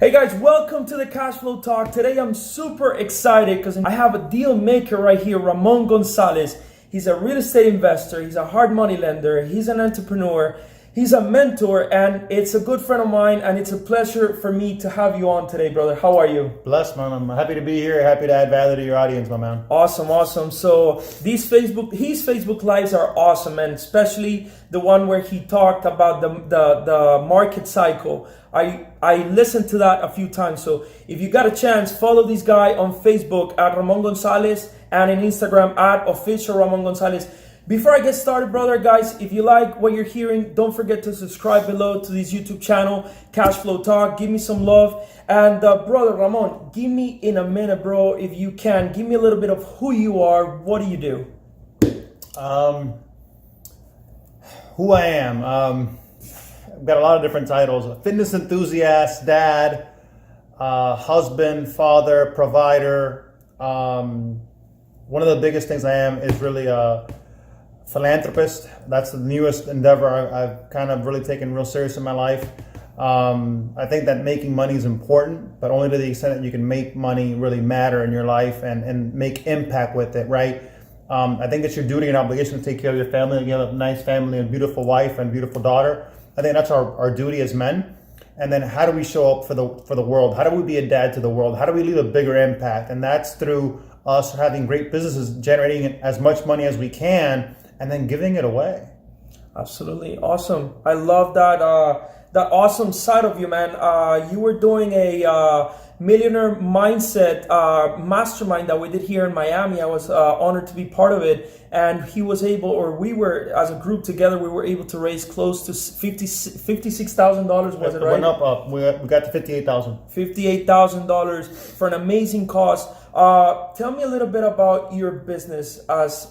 Hey guys, welcome to the Cash Flow Talk. Today I'm super excited because I have a deal maker right here, Ramon Gonzalez. He's a real estate investor, he's a hard money lender, he's an entrepreneur, he's a mentor, and it's a good friend of mine, and it's a pleasure for me to have you on today, brother. How are you? Blessed, man. I'm happy to be here, happy to add value to your audience, my man. Awesome. So his Facebook Lives are awesome, and especially the one where he talked about the market cycle. I listened to that a few times. So if you got a chance, follow this guy on Facebook at Ramon Gonzalez and on Instagram at official Ramon Gonzalez. Before I get started, brother, guys, if you like what you're hearing, don't forget to subscribe below to this YouTube channel, Cash Flow Talk. Give me some love. And brother Ramon, give me in a minute, bro, if you can, give me a little bit of who you are. What do you do? Who I am. I've got a lot of different titles. A fitness enthusiast, dad, husband, father, provider. One of the biggest things I am is really a philanthropist. That's the newest endeavor I've kind of really taken real serious in my life. I think that making money is important, but only to the extent that you can make money really matter in your life and make impact with it, right? I think it's your duty and obligation to take care of your family. You have a nice family and beautiful wife and beautiful daughter. I think that's our duty as men. And then how do we show up for the world? How do we be a dad to the world? How do we leave a bigger impact? And that's through us having great businesses, generating as much money as we can, and then giving it away. Absolutely. Awesome. I love that awesome side of you, man. You were doing a millionaire mindset mastermind that we did here in Miami. I was honored to be part of it, and he was able, or we were, as a group together, we were able to raise close to $56,000. Was it right? Went up. We got to $58,000. $58,000 for an amazing cause. Tell me a little bit about your business as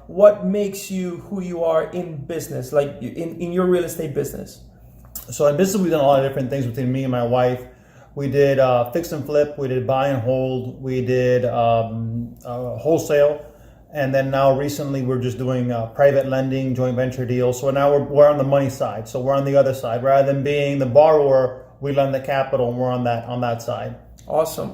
what makes you who you are in business, like in your real estate business. So in business, we've done a lot of different things between me and my wife. We did fix and flip, we did buy and hold, we did wholesale, and then now recently we're just doing private lending, joint venture deals. So now we're on the money side. So we're on the other side. Rather than being the borrower, we lend the capital, and we're on that side. Awesome.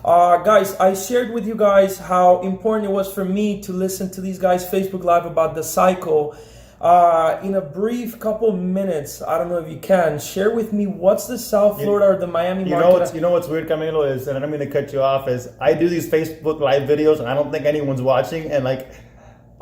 Guys, I shared with you guys how important it was for me to listen to these guys' Facebook Live about the cycle. In a brief couple minutes, I don't know if you can share with me what's the South Florida or the Miami market. You know what's weird, Camilo, is, and I don't mean to cut you off, is I do these Facebook Live videos and I don't think anyone's watching, and like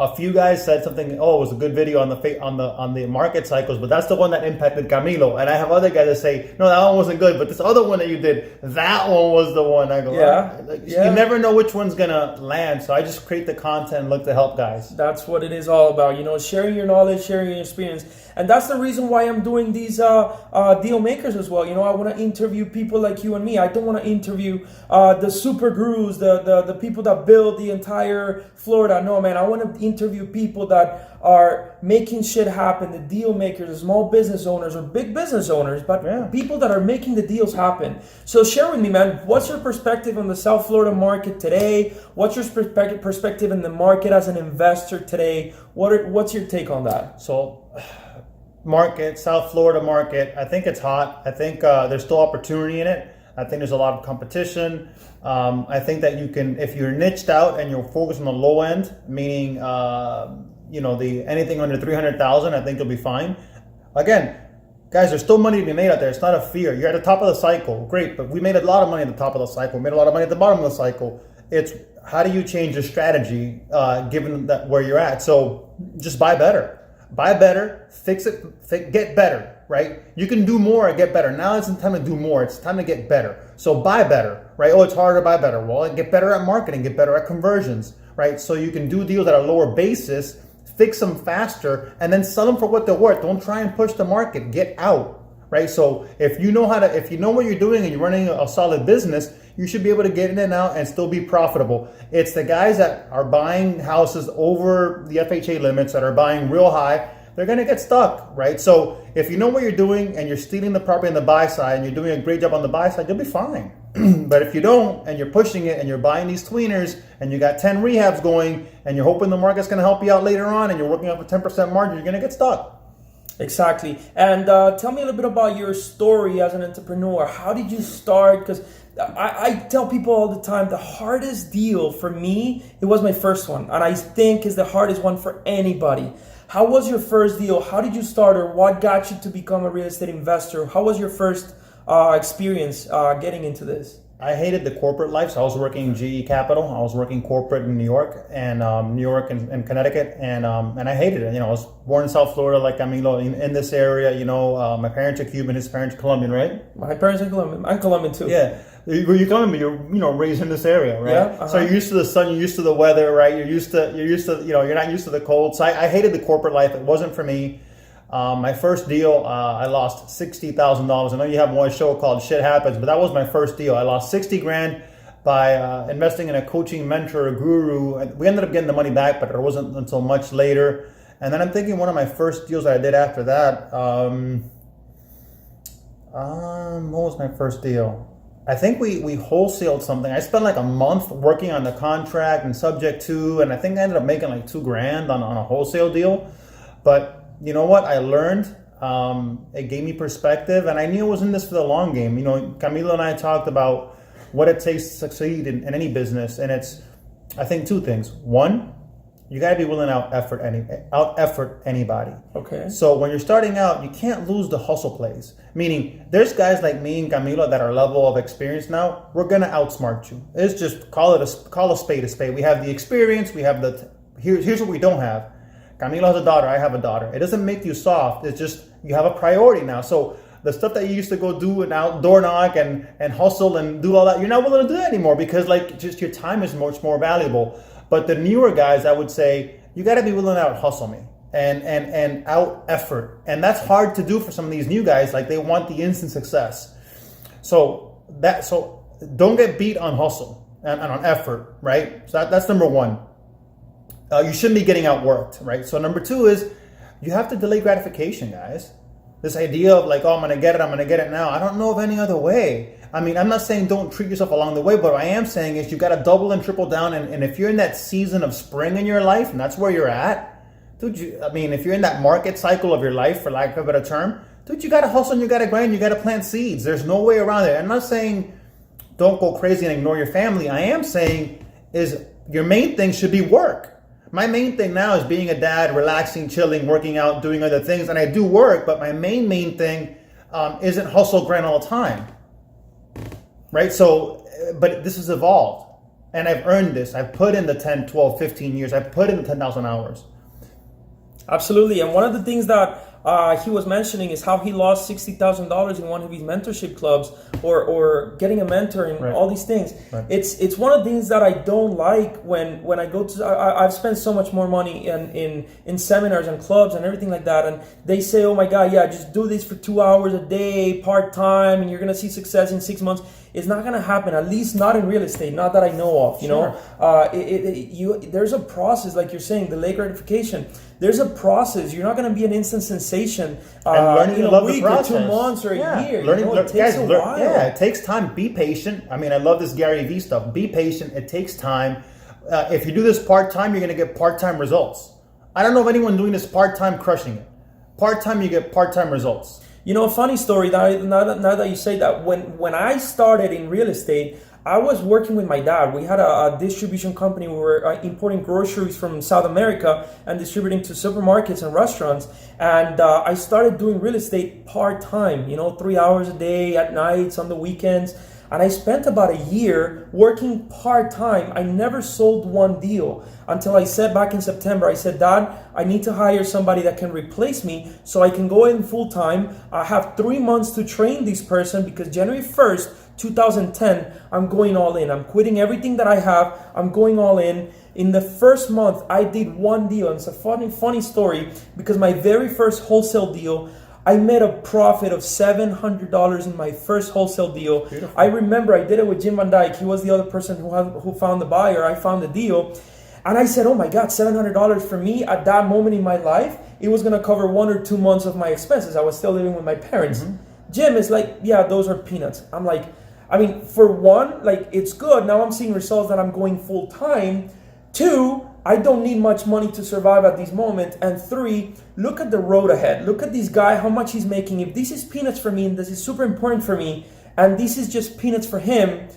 a few guys said something, oh, it was a good video on the market cycles, but that's the one that impacted Camilo. And I have other guys that say, no, that one wasn't good, but this other one that you did, that one was the one. I go, yeah. You never know which one's gonna land, so I just create the content and look to help guys. That's what it is all about, sharing your knowledge, sharing your experience. And that's the reason why I'm doing these deal makers as well. I want to interview people like you and me. I don't want to interview the super gurus, the people that build the entire Florida. No, man, I want to interview people that are making shit happen, the deal makers, the small business owners or big business owners, but people that are making the deals happen. So share with me, man, what's your perspective on the South Florida market today? What's your perspective in the market as an investor today? What's your take on that? So, South Florida market, I think it's hot. I think there's still opportunity in it. I think there's a lot of competition. I think that you can, if you're niched out and you're focused on the low end, meaning anything under 300,000, I think you'll be fine. Again, guys, there's still money to be made out there. It's not a fear. You're at the top of the cycle, great, but we made a lot of money at the top of the cycle. We made a lot of money at the bottom of the cycle. It's how do you change your strategy given that where you're at? So just buy better. Buy better, fix it, get better, right? You can do more and get better. Now it's time to do more. It's time to get better. So buy better, right? Oh, it's harder to buy better. Well, get better at marketing, get better at conversions, right? So you can do deals at a lower basis, fix them faster, and then sell them for what they're worth. Don't try and push the market. Get out, right? So if you know what you're doing and you're running a solid business, you should be able to get in and out and still be profitable. It's the guys that are buying houses over the FHA limits, that are buying real high, they're gonna get stuck, right? So if you know what you're doing and you're stealing the property on the buy side and you're doing a great job on the buy side, you'll be fine. But if you don't, and you're pushing it and you're buying these tweeners and you got 10 rehabs going and you're hoping the market's gonna help you out later on and you're working off a 10% margin, you're gonna get stuck. Exactly. And tell me a little bit about your story as an entrepreneur. How did you start? Because I tell people all the time, the hardest deal for me, it was my first one. And I think is the hardest one for anybody. How was your first deal? How did you start, or what got you to become a real estate investor? How was your first experience getting into this? I hated the corporate life, so I was working GE Capital. I was working corporate in New York and Connecticut, and I hated it. You know, I was born in South Florida, like Camilo, in this area. You know, my parents are Cuban, his parents are Colombian, right? My parents are Colombian. I'm Colombian too. Yeah, you're Colombian. You're raised in this area, right? Yeah, So you're used to the sun, you're used to the weather, right? You're used to you're not used to the cold. So I hated the corporate life. It wasn't for me. My first deal, I lost $60,000. I know you have one show called Shit Happens, but that was my first deal. I lost 60 grand by investing in a coaching mentor, a guru. We ended up getting the money back, but it wasn't until much later. And then I'm thinking one of my first deals that I did after that, what was my first deal? I think we wholesaled something. I spent like a month working on the contract and subject to, and I think I ended up making like $2,000 on a wholesale deal. But you know what? I learned. It gave me perspective, and I knew I was in this for the long game. You know, Camilo and I talked about what it takes to succeed in any business, and it's, I think, two things. One, you got to be willing to out effort anybody. Okay. So when you're starting out, you can't lose the hustle plays. Meaning, there's guys like me and Camilo that are level of experience now. We're gonna outsmart you. It's just call a spade a spade. We have the experience. We have here's what we don't have. Camilo has a daughter, I have a daughter. It doesn't make you soft. It's just you have a priority now. So the stuff that you used to go do and door knock and hustle and do all that, you're not willing to do that anymore because like just your time is much more valuable. But the newer guys, I would say, you got to be willing to out hustle me and out effort. And that's hard to do for some of these new guys. Like they want the instant success. So don't get beat on hustle and on effort, right? So that's number one. You shouldn't be getting outworked, right? So number two is you have to delay gratification, guys. This idea of like, oh, I'm going to get it now. I don't know of any other way. I mean, I'm not saying don't treat yourself along the way, but what I am saying is you got to double and triple down. And if you're in that season of spring in your life and that's where you're at, dude, if you're in that market cycle of your life, for lack of a better term, dude, you got to hustle and you got to grind, you got to plant seeds. There's no way around it. I'm not saying don't go crazy and ignore your family. I am saying is your main thing should be work. My main thing now is being a dad, relaxing, chilling, working out, doing other things. And I do work, but my main thing isn't hustle grind all the time. Right? So, but this has evolved. And I've earned this. I've put in the 10, 12, 15 years. I've put in the 10,000 hours. Absolutely. And one of the things that he was mentioning is how he lost $60,000 in one of his mentorship clubs or getting a mentor and right. all these things. Right. It's one of the things that I don't like when I go to, I've spent so much more money in seminars and clubs and everything like that. And they say, oh my God, yeah, just do this for 2 hours a day, part-time, and you're going to see success in 6 months. It's not going to happen, at least not in real estate, not that I know of, you sure. know. There's a process, like you're saying, delay gratification. There's a process. You're not going to be an instant sensation in a week or 2 months or a year. It takes a while. Yeah, it takes time. Be patient. I mean, I love this Gary Vee stuff. Be patient. It takes time. If you do this part-time, you're going to get part-time results. I don't know of anyone doing this part-time crushing it. Part-time, you get part-time results. You know, a funny story, now that you say that, when I started in real estate, I was working with my dad. We had a distribution company. We were importing groceries from South America and distributing to supermarkets and restaurants. And I started doing real estate part-time, 3 hours a day, at nights, on the weekends. And I spent about a year working part-time. I never sold one deal until I said back in September, I said, Dad, I need to hire somebody that can replace me so I can go in full-time. I have 3 months to train this person because January 1st, 2010, I'm going all in. I'm quitting everything that I have. I'm going all in. In the first month, I did one deal. And it's a funny story because my very first wholesale deal, I made a profit of $700 in my first wholesale deal. Beautiful. I remember I did it with Jim Van Dyke. He was the other person who found the buyer. I found the deal. And I said, oh my God, $700 for me at that moment in my life, it was going to cover 1 or 2 months of my expenses. I was still living with my parents. Mm-hmm. Jim is like, yeah, those are peanuts. I'm like, I mean, for one, like, it's good. Now I'm seeing results that I'm going full time. 2, I don't need much money to survive at this moment. And 3, look at the road ahead. Look at this guy, how much he's making. If this is peanuts for me and this is super important for me, and this is just peanuts for him,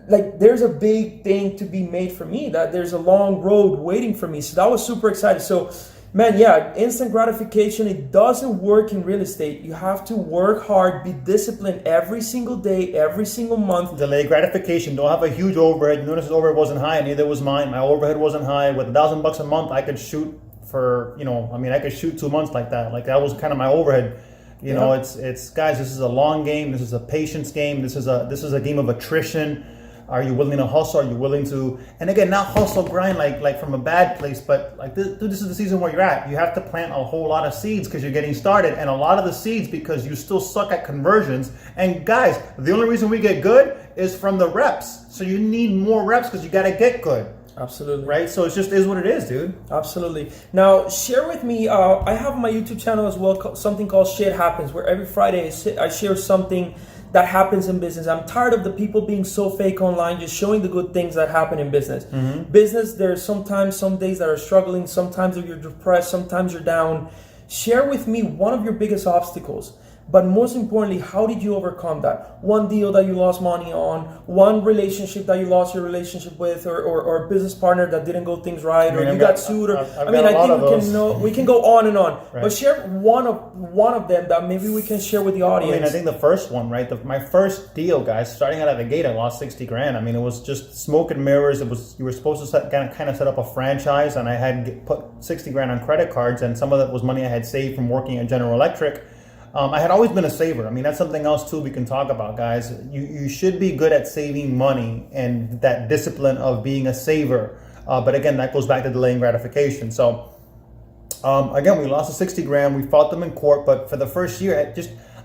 like there's a big thing to be made for me, that there's a long road waiting for me. So that was super exciting. So man, yeah, instant gratification, it doesn't work in real estate. You have to work hard, be disciplined every single day, every single month. Delayed gratification. Don't have a huge overhead. You notice his overhead wasn't high, neither was mine. My overhead wasn't high. With $1,000 a month, I could shoot for, I could shoot 2 months like that. Like that was kind of my overhead. You know, it's guys, this is a long game. This is a patience game. This is a game of attrition. Are you willing to hustle? Are you willing to, and again, not hustle grind like from a bad place, but like this is the season where you're at. You have to plant a whole lot of seeds because you're getting started, and a lot of the seeds because you still suck at conversions. And guys, the only reason we get good is from the reps. So you need more reps because you got to get good. Absolutely. Right? So it just is what it is, dude. Absolutely. Now, share with me, I have my YouTube channel as well, something called Shit Happens, where every Friday I share something that happens in business. I'm tired of the people being so fake online, just showing the good things that happen in business. Business, there's sometimes some days that are struggling, sometimes you're depressed, sometimes you're down. Share with me one of your biggest obstacles. But most importantly, how did you overcome that? One deal that you lost money on, one relationship that you lost your relationship with, or a business partner that didn't go things right, or you got sued, or I think we can go on and on. Right. But share one of them that maybe we can share with the audience. I think the first one, right? My first deal, guys, starting out of the gate, I lost 60 grand. I mean, it was just smoke and mirrors. You were supposed to kind of set up a franchise, and I had put 60 grand on credit cards, and some of that was money I had saved from working at General Electric. I had always been a saver. I mean, that's something else too we can talk about, guys. You should be good at saving money and that discipline of being a saver. But again, that goes back to delaying gratification. So again, we lost the 60 grand. We fought them in court, but for the first year,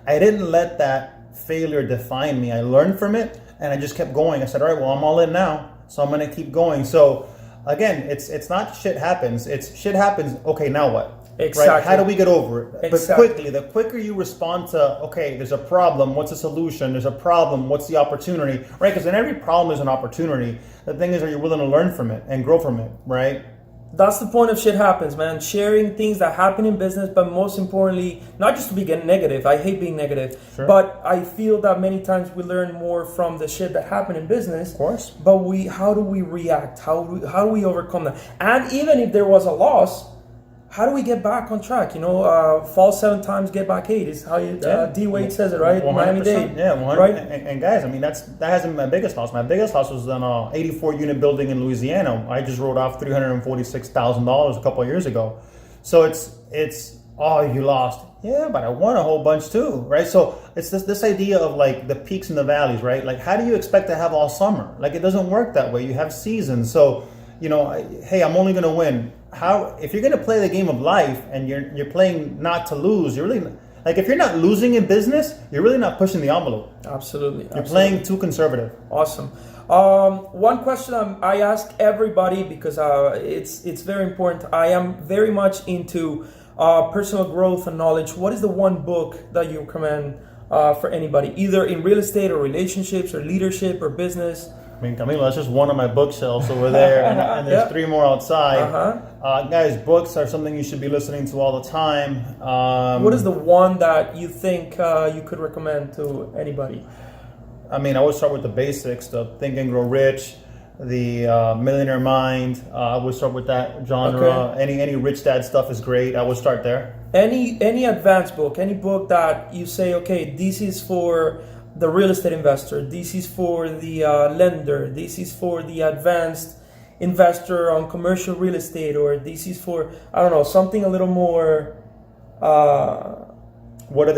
I didn't let that failure define me. I learned from it, and I just kept going. I said, all right, well, I'm all in now, so I'm going to keep going. So again, it's not shit happens. It's shit happens. Okay, now what? Exactly. Right? How do we get over it? Exactly. But quickly, the quicker you respond to, okay, there's a problem, what's the solution? There's a problem, what's the opportunity? Right? Because in every problem there's an opportunity. The thing is, are you willing to learn from it and grow from it? Right? That's the point of Shit Happens, man. Sharing things that happen in business, but most importantly, not just to be negative. I hate being negative. Sure. But I feel that many times we learn more from the shit that happened in business. Of course. But how do we react? How do we overcome that? And even if there was a loss, how do we get back on track? Fall 7 times, get back 8 is how D Wade says it, right? 100%. Miami-Dade. Yeah, 100%. Right? And guys, I mean, that hasn't been my biggest loss. My biggest loss was on a 84-unit building in Louisiana. I just wrote off $346,000 a couple of years ago. So it's you lost. Yeah, but I won a whole bunch too, right? So it's this idea of like the peaks and the valleys, right? Like, how do you expect to have all summer? Like, it doesn't work that way. You have seasons. So, hey, I'm only going to win. If you're going to play the game of life and you're playing not to lose, you're really like, if you're not losing in business, you're really not pushing the envelope. Absolutely. You're playing too conservative. Awesome. One question I ask everybody because it's very important. I am very much into personal growth and knowledge. What is the one book that you recommend for anybody, either in real estate or relationships or leadership or business? I mean, Camilo, that's just one of my bookshelves over there, and there's 3 more outside. Guys, books are something you should be listening to all the time. What is the one that you think you could recommend to anybody? I mean, I would start with the basics, the Think and Grow Rich, the Millionaire Mind. I would start with that genre. Okay. Any Rich Dad stuff is great. I would start there. Any advanced book, any book that you say, okay, this is for the real estate investor, this is for the lender, this is for the advanced investor on commercial real estate, or this is for, I don't know, something a little more. What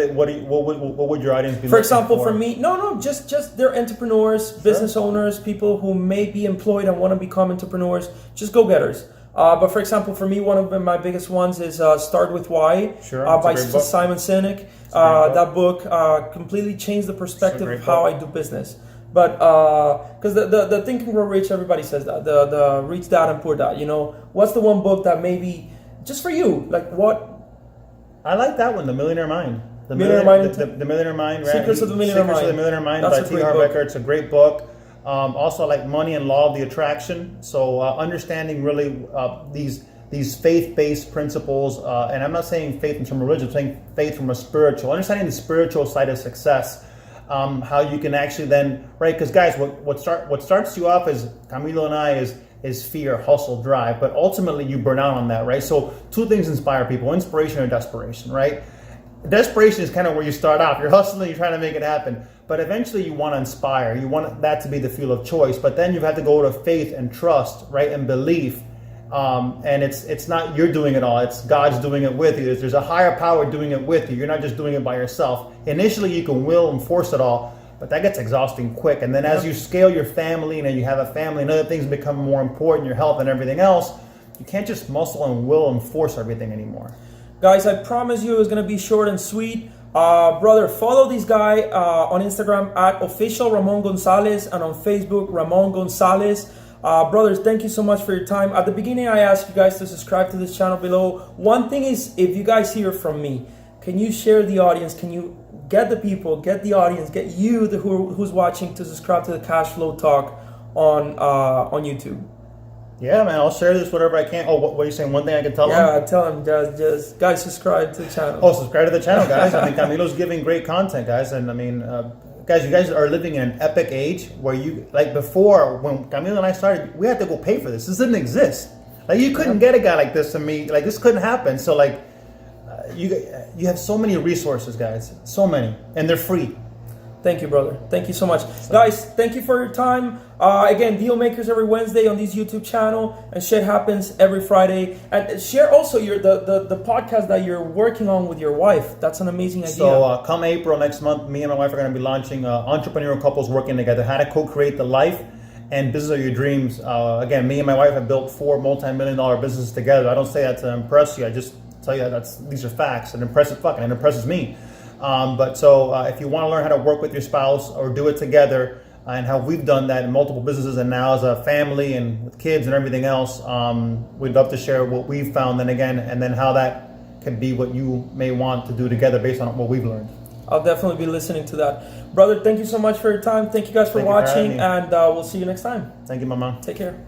would your audience be? For example, for me, just they're entrepreneurs, business owners, people who may be employed and want to become entrepreneurs, just go-getters. But for example, for me, one of my biggest ones is Start With Why by Simon Sinek. That book completely changed the perspective of how I do business. But because the Think and Grow Rich, everybody says that. The Rich Dad and Poor Dad. What's the one book that maybe just for you, like what? I like that one, The Millionaire Mind. The Millionaire Mind. The Millionaire Mind. Right? Secrets of the Millionaire Mind. Secrets of the Millionaire Mind by T. Harv Eker. It's a great book. Also, I like money and law of the attraction. So understanding really these faith-based principles, and I'm not saying faith in terms of religion, I'm saying faith from a spiritual, understanding the spiritual side of success. How you can actually then, right? Because guys, what starts you off as Camilo and I is fear, hustle, drive, but ultimately you burn out on that, right? So two things inspire people: inspiration and desperation, right? Desperation is kind of where you start off. You're hustling, you're trying to make it happen, but eventually you want to inspire. You want that to be the fuel of choice, but then you have to go to faith and trust, right, and belief. And it's not you're doing it all, it's God's doing it with you. There's a higher power doing it with you. You're not just doing it by yourself. Initially you can will and force it all, but that gets exhausting quick. And then as you scale your family and you have a family and other things become more important, your health and everything else, you can't just muscle and will and force everything anymore. Guys, I promise you it's going to be short and sweet. Brother, follow this guy on Instagram at official Ramon Gonzalez and on Facebook Ramon Gonzalez. Brothers, thank you so much for your time. At the beginning, I asked you guys to subscribe to this channel below. One thing is, if you guys hear from me, can you share the audience? Can you get the people, get the audience, get you who's watching to subscribe to the Cash Flow Talk on YouTube? Yeah, man, I'll share this whatever I can. Oh, what are you saying? One thing I can tell them? Yeah, tell them, just guys, subscribe to the channel. Oh, subscribe to the channel, guys. I mean, Camilo's giving great content, guys. And I mean, guys, you guys are living in an epic age where you, like before, when Camilo and I started, we had to go pay for this. This didn't exist. Like, you couldn't get a guy like this to me. Like, this couldn't happen. So, like, you have so many resources, guys. So many. And they're free. Thank you, brother. Thank you so much. Guys, thank you for your time. Again, Deal Makers every Wednesday on this YouTube channel, and shit happens every Friday. And share also the podcast that you're working on with your wife. That's an amazing idea. So come April next month, me and my wife are going to be launching Entrepreneurial Couples Working Together, how to co-create the life and business of your dreams. Again, me and my wife have built 4 multi-million-dollar businesses together. I don't say that to impress you. I just tell you these are facts. It impresses me. But if you want to learn how to work with your spouse or do it together, and how we've done that in multiple businesses and now as a family and with kids and everything else, we'd love to share what we've found and then how that can be what you may want to do together based on what we've learned. I'll definitely be listening to that. Brother, thank you so much for your time. Thank you guys for watching, and we'll see you next time. Thank you, Mama. Take care.